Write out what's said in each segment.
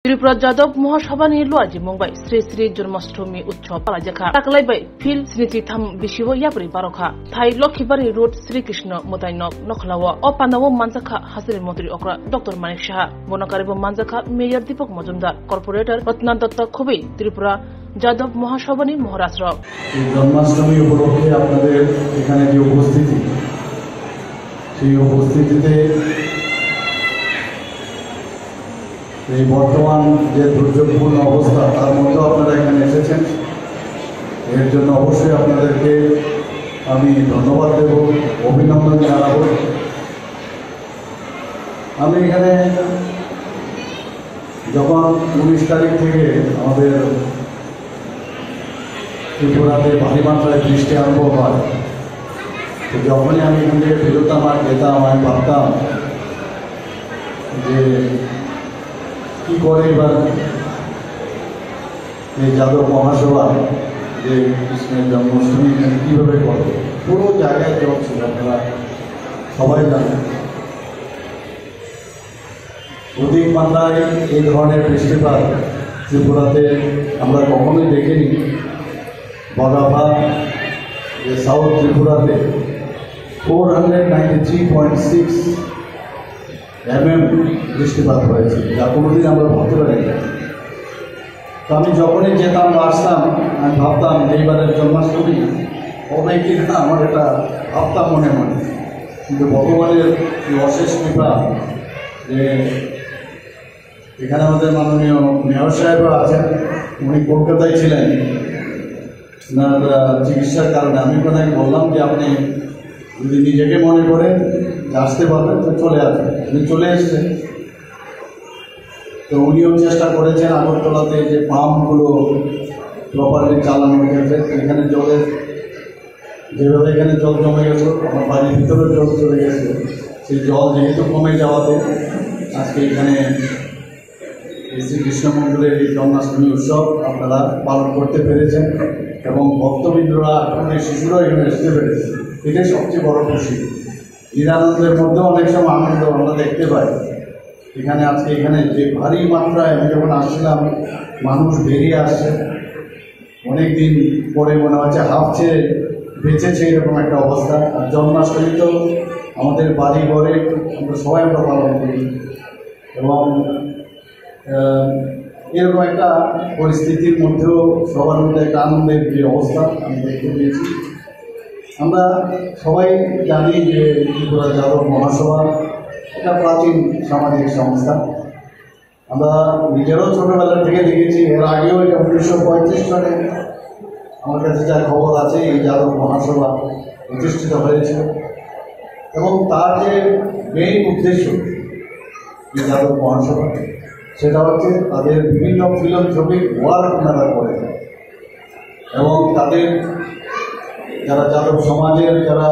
त्रिपुरा जादव महासभा नि लुआजी मुंबई श्री श्री जन्माष्टमी उत्सव पालाजेखा ताकलाइबाय फिल स्निथि थाम बिसिव यापरि बारखा थाई लखिबारी रोड श्री कृष्ण मोताइनक नखलाव अ पानाव मानजाखा हाजिर मंत्री अक्रा डॉक्टर मानिक शाह बनकारिबो मानजाखा मेयर दीपक मजुमदार कॉर्पोरेटर रत्ना दत्त खुबे त्रिपुरा যাদব মহাসভানী মহারাষ্ট্র জন্মাষ্টমী উপলক্ষে আপনাদের এখানে যে উপস্থিতি সেই উপস্থিতিতে এই বর্তমান যে দুর্যোগপূর্ণ অবস্থা তার মধ্যেও আপনারা এখানে এসেছেন এর জন্য অবশ্যই আপনাদেরকে আমি ধন্যবাদ দেব অভিনন্দন জানাবো। আমি এখানে যখন 19 তারিখ থেকে আমাদের ত্রিপুরাতে ভারী মাত্রায় বৃষ্টি আরম্ভ হয় তো যখনই আমি এখান থেকে ফেরতাম আর যেতাম আমি ভাবতাম যে কী করে এবার এই যাদব মহাসভা যে কৃষ্ণের জন্মাষ্টমী কীভাবে করে পুরো জায়গায় জল ছিল আপনারা সবাই জানেন। অধিক মাত্রায় এই ধরনের বৃষ্টিপাত ত্রিপুরাতে আমরা কখনোই দেখিনি। বগাভা যে সাউথ ত্রিপুরাতে 493.6 mm বৃষ্টিপাত হয়েছে, যা কোনোদিন আমরা ভাবতে পারি না। তো আমি যখনই যেতাম বা আসতাম আমি ভাবতাম এইবারের জন্মাষ্টমী হবে কি না, আমার এটা ভাবতাম মনে মনে। কিন্তু ভগবানের এই অশেষ কৃপা যে এখানে আমাদের মাননীয় মেয়র সাহেবরা আছেন, উনি কলকাতায় ছিলেন ওনার চিকিৎসার কারণে। আমি কোথায় বললাম যে আপনি যদি নিজেকে মনে করেন যে আসতে পারবেন তো চলে আসবেন, উনি চলে এসছেন। তো উনিও চেষ্টা করেছেন আগরতলাতে যে পাম্পগুলো প্রপারলি চালানোর ক্ষেত্রে। এখানে জলের যেভাবে এখানে জল জমে গেছে, আমার বাড়ির ভিতরে জল চলে গেছে, সেই জল যেহেতু কমে যাওয়াতে আজকে এখানে শ্রীকৃষ্ণ মন্দিরের এই জন্মাষ্টমী উৎসব আপনারা পালন করতে পেরেছেন এবং ভক্তবৃন্দরা শিশুরা এখানে আসতে পেরেছে, এটাই সবচেয়ে বড় খুশি। নিরানন্দের মধ্যেও অনেক সময় আনন্দ আমরা দেখতে পাই। এখানে আজকে এখানে যে ভারী মাত্রায় আমি যখন আসছিলাম মানুষ বেরিয়ে আসছে, অনেক দিন পরে মনে হচ্ছে হাফছে বেঁচেছে এরকম একটা অবস্থা। আর জন্মাষ্টমী তো আমাদের বাড়ি ঘরে আমরা সবাই আমরা পালন করি এবং এরকম একটা পরিস্থিতির মধ্যেও সবার মধ্যে একটা আনন্দের যে অবস্থা আমি দেখতে পেয়েছি। আমরা সবাই জানি যে ত্রিপুরা যাদব মহাসভা একটা প্রাচীন সামাজিক সংস্থা। আমরা নিজেরাও ছোটোবেলা থেকে দেখেছি, এর আগেও এটা 1935 সালে আমার কাছে যা খবর আছে এই যাদব মহাসভা প্রতিষ্ঠিত হয়েছিল এবং তার যে মেইন উদ্দেশ্য এই যাদব মহাসভা সেটা হচ্ছে তাদের বিভিন্ন ফিলান্থ্রপিক ওয়ার্ক ওনারা করে এবং তাদের যারা যাদব সমাজের যারা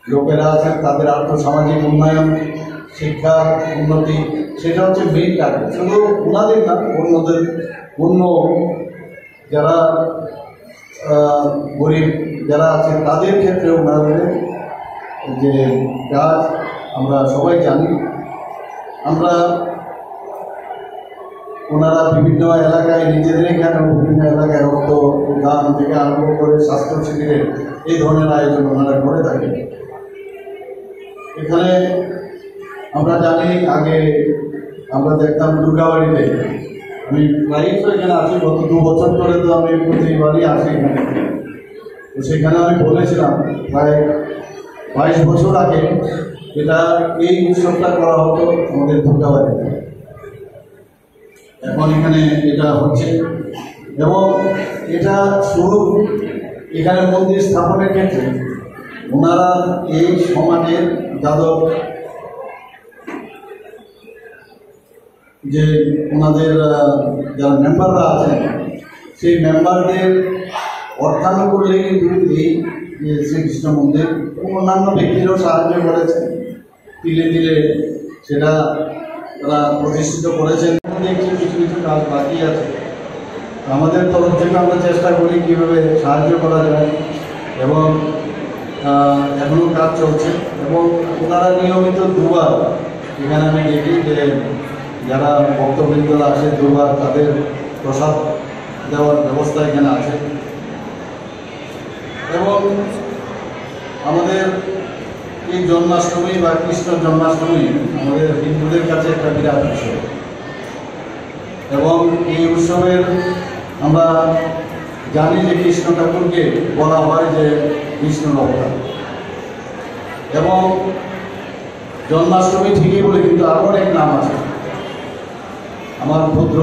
লোকেরা আছেন তাদের আর্থসামাজিক উন্নয়ন, শিক্ষা উন্নতি, সেটা হচ্ছে মেইন টার্গেট। শুধু ওনাদের না, অন্য যারা গরিব যারা আছেন তাদের ক্ষেত্রে ওনাদের যে কাজ আমরা সবাই জানি। আমরা ওনারা বিভিন্ন এলাকায় নিজেদের কেন বিভিন্ন এলাকায় রক্ত দান থেকে আরম্ভ করে স্বাস্থ্য শিবিরের এই ধরনের আয়োজন ওনারা করে থাকেন। এখানে আমরা জানি আগে আমরা দেখতাম দুর্গাবাড়িতে, আমি প্রায়ই তো এখানে আসি, গত 2 বছর ধরে তো আমি প্রতিবারই আসি এখানে। তো সেখানে আমি বলেছিলাম প্রায় 22 বছর আগে এটা এই উৎসবটা করা হতো আমাদের দুর্গাবাড়িতে, এখন এখানে এটা হচ্ছে এবং এটা শুরু এখানে মন্দির স্থাপনের ক্ষেত্রে ওনারা এই সমাজের যাদব যে ওনাদের যারা মেম্বাররা আছেন সেই মেম্বারদের অর্থানুকূল্যে কিন্তু এই শ্রীকৃষ্ণ মন্দির অন্যান্য ব্যক্তিরাও সাহায্য করেছেন, তিলে তিলে সেটা তারা প্রতিষ্ঠিত করেছেন। দেখছি কিছু কিছু কাজ বাকি আছে, আমাদের তরফ থেকে আমরা চেষ্টা করি কীভাবে সাহায্য করা যায় এবং এখনও কাজ চলছে এবং ওনারা নিয়মিত 2বার এখানে আমি দেখি যে যারা ভক্তবৃন্দরা আসে দুবার তাদের প্রসাদ দেওয়ার ব্যবস্থা এখানে আছে। এবং আমাদের এই জন্মাষ্টমী বা কৃষ্ণ জন্মাষ্টমী আমাদের হিন্দুদের কাছে একটা বিরাট উৎসব, এবং এই উৎসবের আমরা জানি যে কৃষ্ণ ঠাকুরকে বলা হয় যে বিষ্ণুর অবতার। এবং জন্মাষ্টমী ঠিকই বলে, কিন্তু আরও অনেক নাম আছে। আমার ক্ষুদ্র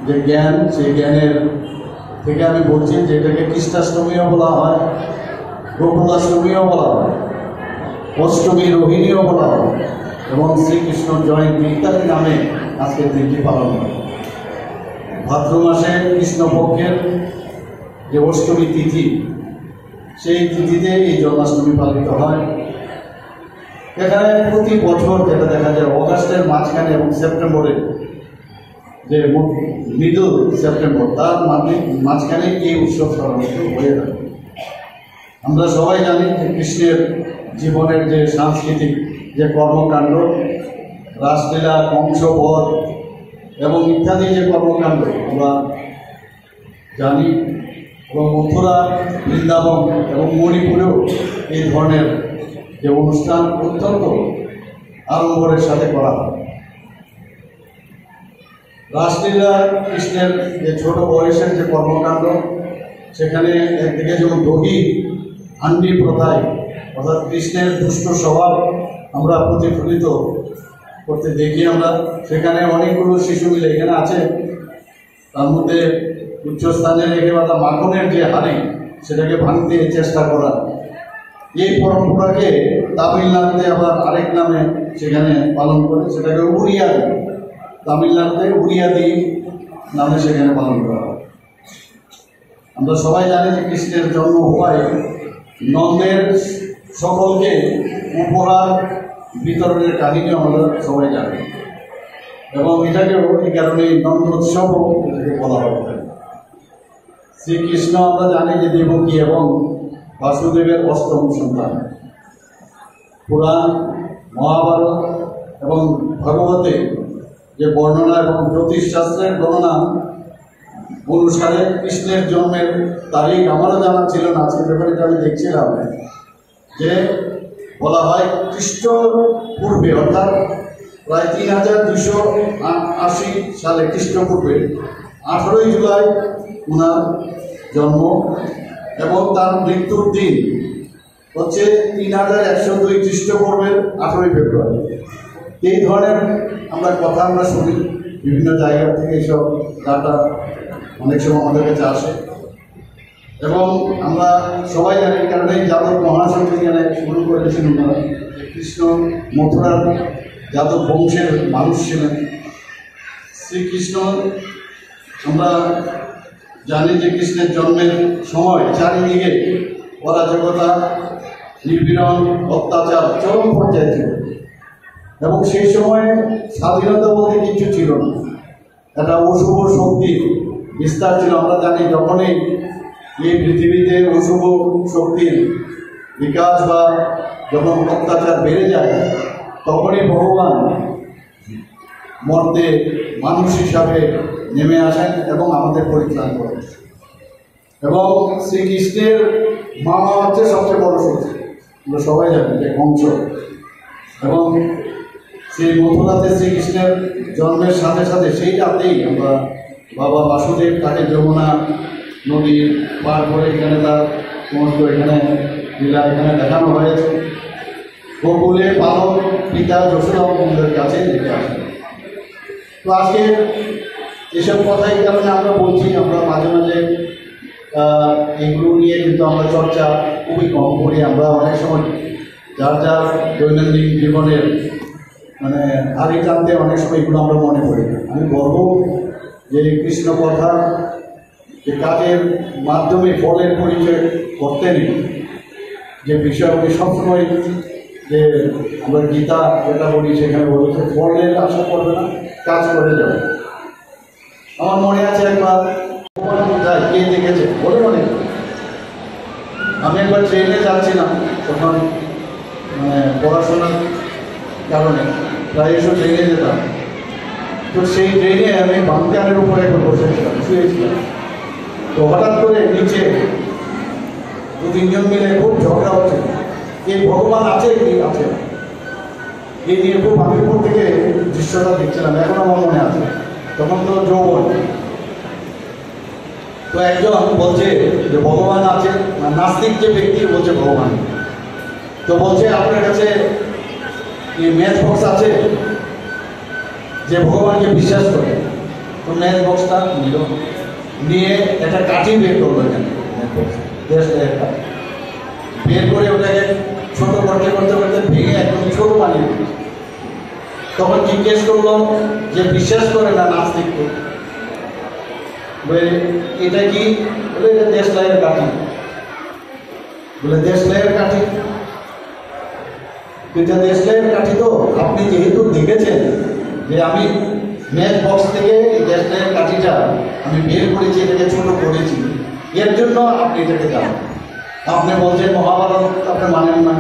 যে জ্ঞান, সেই জ্ঞানের থেকে আমি বলছি যে এটাকে কৃষ্ণাষ্টমীও বলা হয়, গোকুলাষ্টমীও বলা হয়, অষ্টমী রোহিণীও বলা হয়, এবং শ্রীকৃষ্ণ জয়ন্তী ইত্যাদি নামে আজকের দিনটি পালন হয়। ভাদ্র মাসে কৃষ্ণপক্ষের যে অষ্টমী তিথি, সেই তিথিতে এই জন্মাষ্টমী পালিত হয়। এখানে প্রতি বছর যেটা দেখা যায় অগাস্টের মাঝখানে এবং সেপ্টেম্বরে, যে মিডল সেপ্টেম্বর, তার মাঝখানে এই উৎসব সাধারণত হয়ে থাকে। আমরা সবাই জানি যে কৃষ্ণের জীবনের যে সাংস্কৃতিক যে কর্মকাণ্ড, রাসলীলা, কংসবধ এবং ইত্যাদি যে কর্মকাণ্ড আমরা জানি, এবং মথুরা, বৃন্দাবন এবং মণিপুরেও এই ধরনের যে অনুষ্ঠান অত্যন্ত আড়ম্বরের সাথে করা হয়। রাসলীলা কৃষ্ণের যে ছোট বয়সের যে কর্মকাণ্ড, সেখানে একদিকে যেমন দহি হান্ডি প্রথায়, অর্থাৎ কৃষ্ণের দুষ্ট স্বভাব আমরা প্রতিফলিত করতে দেখি আমরা। সেখানে অনেকগুলো শিশু মিলে এখানে আছে, তার মধ্যে উচ্চস্থানে রেখে বা মাখনের যে হাড়ি, সেটাকে ভাঙতে চেষ্টা করা। এই পরম্পরাকে তামিলনাড়ুতে আবার আরেক নামে সেখানে পালন করে, সেটাকে উড়িয়া, তামিলনাড়ুতে উড়িয়াদি নামে সেখানে পালন করা হয়। আমরা সবাই জানি যে কৃষ্ণের জন্ম হওয়ায় নন্দের সকলকে উপহার বিতরণের কাহিনী আমরা সবাই জানি, এবং এটাকেও এই কারণে নন্দোৎসবও এটাকে বলা হয়। শ্রীকৃষ্ণ আমরা জানি যে দেবকী এবং বাসুদেবের অষ্টম সন্তান। পুরাণ, মহাভারত এবং ভাগবতে যে বর্ণনা এবং জ্যোতিষশাস্ত্রের গণনা অনুসারে কৃষ্ণের জন্মের তারিখ আমারও জানা ছিল না, আজকে ব্যাপারে আমি দেখছিলাম যে বলা হয় খ্রিস্ট পূর্বে, অর্থাৎ প্রায় 3280 সালে খ্রিস্টপূর্বে 18ই জুলাই ওনার জন্ম, এবং তার মৃত্যুর দিন হচ্ছে 3102 খ্রিস্টপূর্বের 18ই ফেব্রুয়ারি। এই ধরনের আমরা শুনি বিভিন্ন জায়গা থেকে, এইসব ডাটা অনেক সময় আমাদের কাছে আসে, এবং আমরা সবাই জানি কারণে যাদব মহাশয় এখানে শুরু করেছেন ওনারা। কৃষ্ণ মথুরার যাদব বংশের মানুষ ছিলেন। শ্রীকৃষ্ণ আমরা জানি যে কৃষ্ণের জন্মের সময় চারিদিকে অরাজকতা, নিপীড়ন, অত্যাচার চরম পর্যায়ে ছিল, এবং সেই সময়ে স্বাধীনতা বলতে কিছু ছিল না। একটা অশুভ শক্তির বিস্তার ছিল। আমরা জানি যখনই এই পৃথিবীতে অশুভ শক্তির বিকাশ বা যখন অত্যাচার বেড়ে যায়, তখনই ভগবান মর্তে মানুষ হিসাবে নেমে আসেন এবং আমাদের পরিত্রাণ করেন। এবং শ্রীকৃষ্ণের মামা হচ্ছে সবচেয়ে বড় শক্তি, আমরা সবাই জানি যে কংস। এবং সেই মথুরাতে শ্রীকৃষ্ণের জন্মের সাথে সাথে সেই রাতেই আমরা বাবা বাসুদেব তাকে যমুনা নদী পার করে এখানে তার সমস্ত এখানে লীলা এখানে দেখানো হয়েছে। গোকুলে পালক পিতা যশোদার কাছে রেখে আসেন। তো আজকে এসব কথাই কারণে আমরা বলছি, আমরা মাঝে মাঝে এগুলো নিয়ে কিন্তু আমরা চর্চা খুবই কম করি। আমরা অনেক সময় যার যার দৈনন্দিন জীবনের হাড়ি টানতে অনেক সময় এগুলো আমরা মনে করি। আমি বলবো যে কৃষ্ণ কথা যে কাজের মাধ্যমে ফলের পরিচয় করতে নেই, যে বিষয়গুলি সবসময় যে আমরা গীতা যেটা বলি সেখানে বলেছে ফলের আশা করবে না, কাজ করে যাবে। আমার মনে আছে একবার কে দেখেছে বলে অনেক, আমি একবার ট্রেনে যাচ্ছিলাম তখন পড়াশোনার কারণে, প্রায় এসব ট্রেনে যেতাম। তো সেই ট্রেনে আমি বাঙ্কারের উপরে একবার বসেছিলাম, শুয়েছিলাম। তো হঠাৎ করে নিচে 2-3 জন মিলে খুব ঝগড়া হচ্ছে, এই ভগবান আছে কি আছে না, এই নিয়ে খুব আমি উপর থেকে দৃশ্যটা দেখছিলাম, এখন আমার মনে আছে। তখন তো যৌবন। তো একজন বলছে যে ভগবান আছে, নাস্তিক যে ব্যক্তি বলছে ভগবান। তো বলছে আপনার কাছে ম্যাচ বক্স আছে, যে ভগবানকে বিশ্বাস করে। তো ম্যাচ বক্সটা নিল, নিয়ে একটা কাঠি বের করলো, এখানে বের করে ওটাকে ছোট করতে করতে করতে ভেঙে একদম ছোট বানিয়ে দিল। তখন জিজ্ঞেস করলো যে বিশ্বাস করে না নাস্তিককে, বলে এটা কি? বলে এটা দেশলাইয়ের কাঠি। বলে দেশলাইয়ের কাঠি? এটা দেশলাইয়ের কাঠি। তো আপনি যেহেতু দেখেছেন যে আমি ম্যাচ বক্স থেকে দেশলাইয়ের কাঠিটা আমি বের করেছি, এটাকে ছোট করেছি, এর জন্য আপনি এটাকে জানেন। আপনি বলছেন মহাভারত আপনি মানেন না,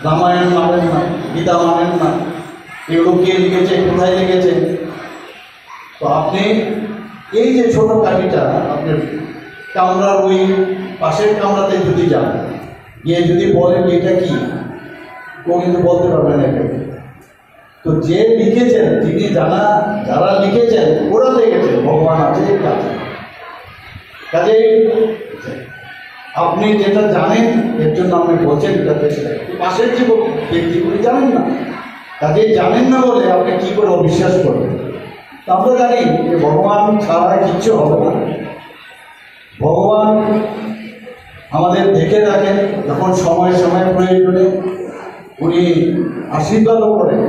রামায়ণ মানেন না, গীতা মানেন না, এগুলো কে লিখেছে, কোথায় লিখেছে? তো আপনি এই যে ছোট কাঠিটা আপনার কামরার ওই পাশের কামরাতে যদি যান, গিয়ে যদি বলেন এটা কি, কেউ কিন্তু বলতে পারবেন না এটা। তো যে লিখেছেন, যিনি যারা লিখেছেন ওরা লিখেছেন ভগবান আছে কাজে আপনি যেটা জানেন এর জন্য আপনি বলছেন এটা দেশলাই। পাশের যে ব্যক্তিগুলি জানেন না, কাজে জানেন না বলে আপনি কি করে অবিশ্বাস করবেন? আমরা জানি যে ভগবান ছাড়া কিচ্ছু হবে না। ভগবান আমাদের দেখে রাখেন, যখন সময় সময় প্রয়োজনে উনি আশীর্বাদও করেন,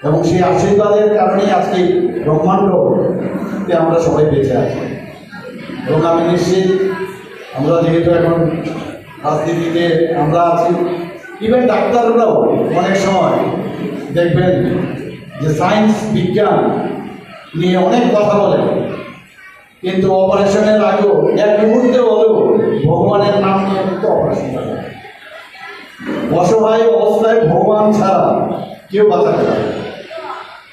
এবং সেই আশীর্বাদের কারণেই আজকে ব্রহ্মাণ্ডতে আমরা সবাই বেঁচে আছি। এবং আমি নিশ্চিত আমরা যেহেতু এখন রাজনীতিতে আমরা আছি, ইভেন ডাক্তাররাও অনেক সময় দেখবেন যে সায়েন্স বিজ্ঞান নিয়ে অনেক কথা বলেন, কিন্তু অপারেশনের আগেও এক মুহূর্তে হলেও ভগবানের নাম নিয়ে কিন্তু অপারেশন করে। অসহায় অবস্থায় ভগবান ছাড়া কেউ বাঁচাতে পারে।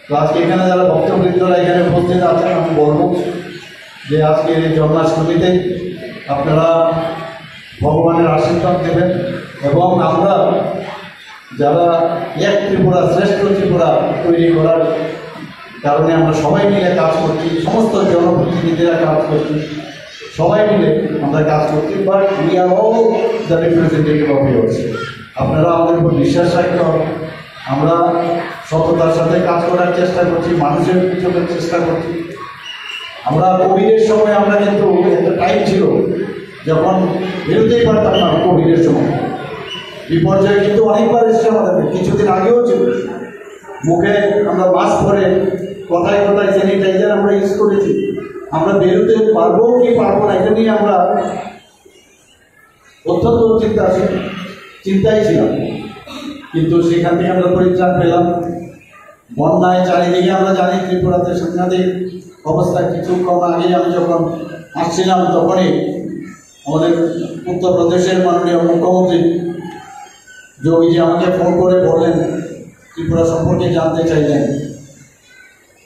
তো আজকে এখানে যারা ভক্তবৃন্দরা এখানে উপস্থিত আছেন, আমি বলবো যে আজকের এই জন্মাষ্টমীতে আপনারা ভগবানের আশীর্বাদ দেবেন, এবং আমরা যারা এক ত্রিপুরা শ্রেষ্ঠ ত্রিপুরা তৈরি করার কারণে আমরা সবাই মিলে কাজ করছি, সমস্ত জনপ্রতিনিধিরা কাজ করছি, সবাই মিলে আমরা কাজ করছি, but we are all the representative of yours. আপনারা আমাদের উপর বিশ্বাস রাখতে হবে। আমরা সততার সাথে কাজ করার চেষ্টা করছি, মানুষের পিছনের চেষ্টা করছি। আমরা কোভিডের সময় আমরা কিন্তু একটা টাইম ছিল যখন বেরোতেই পারতাম না। কোভিডের সময় বিপর্যয় কিন্তু অনেকবার এসছে আমাদের, কিছুদিন আগেও ছিল। মুখে আমরা মাস্ক পরে কথায় কথায় স্যানিটাইজার আমরা ইউজ করেছি। আমরা বেরোতে পারবো কি পারবো না এটা নিয়ে আমরা অত্যন্ত চিন্তায় ছিলাম, কিন্তু সেখান থেকে আমরা পরিত্রাণ পেলাম। বন্যায় চারিদিকে আমরা জানি ত্রিপুরাতে সাংঘাতিক অবস্থা। কিছুক্ষণ আগে আমি যখন আসছিলাম তখনই আমাদের উত্তরপ্রদেশের মাননীয় মুখ্যমন্ত্রী যোগীজি আমাকে ফোন করে বললেন, ত্রিপুরা সম্পর্কে জানতে চাইলেন।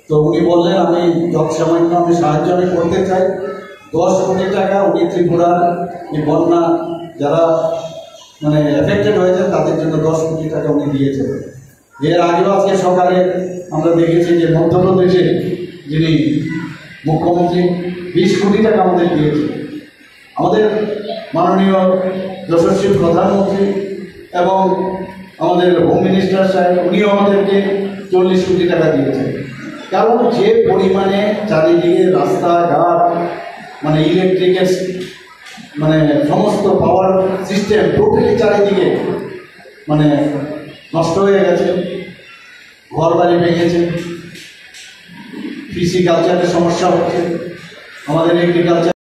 তো উনি বললেন আমি যৎসামান্য আমি সাহায্য আমি করতে চাই। 10 কোটি টাকা উনি ত্রিপুরার এই বন্যা যারা মানে এফেক্টেড হয়েছে তাদের জন্য 10 কোটি টাকা উনি দিয়েছেন। এর আগেও আজকে সকালে আমরা দেখেছি যে মধ্যপ্রদেশে যিনি মুখ্যমন্ত্রী 20 কোটি টাকা আমাদের দিয়েছে। আমাদের মাননীয় যশস্বী প্রধানমন্ত্রী এবং আমাদের হোম মিনিস্টার সাহেব উনিও আমাদেরকে 40 কোটি টাকা দিয়েছেন। কারণ যে পরিমাণে চারিদিকে রাস্তাঘাট মানে ইলেকট্রিকের মানে সমস্ত পাওয়ার সিস্টেম টোটালি চারিদিকে মানে নষ্ট হয়ে গেছে, ঘর বাড়ি ভেঙেছে, কৃষি কালচারের সমস্যা হচ্ছে, আমাদের এগ্রিকালচার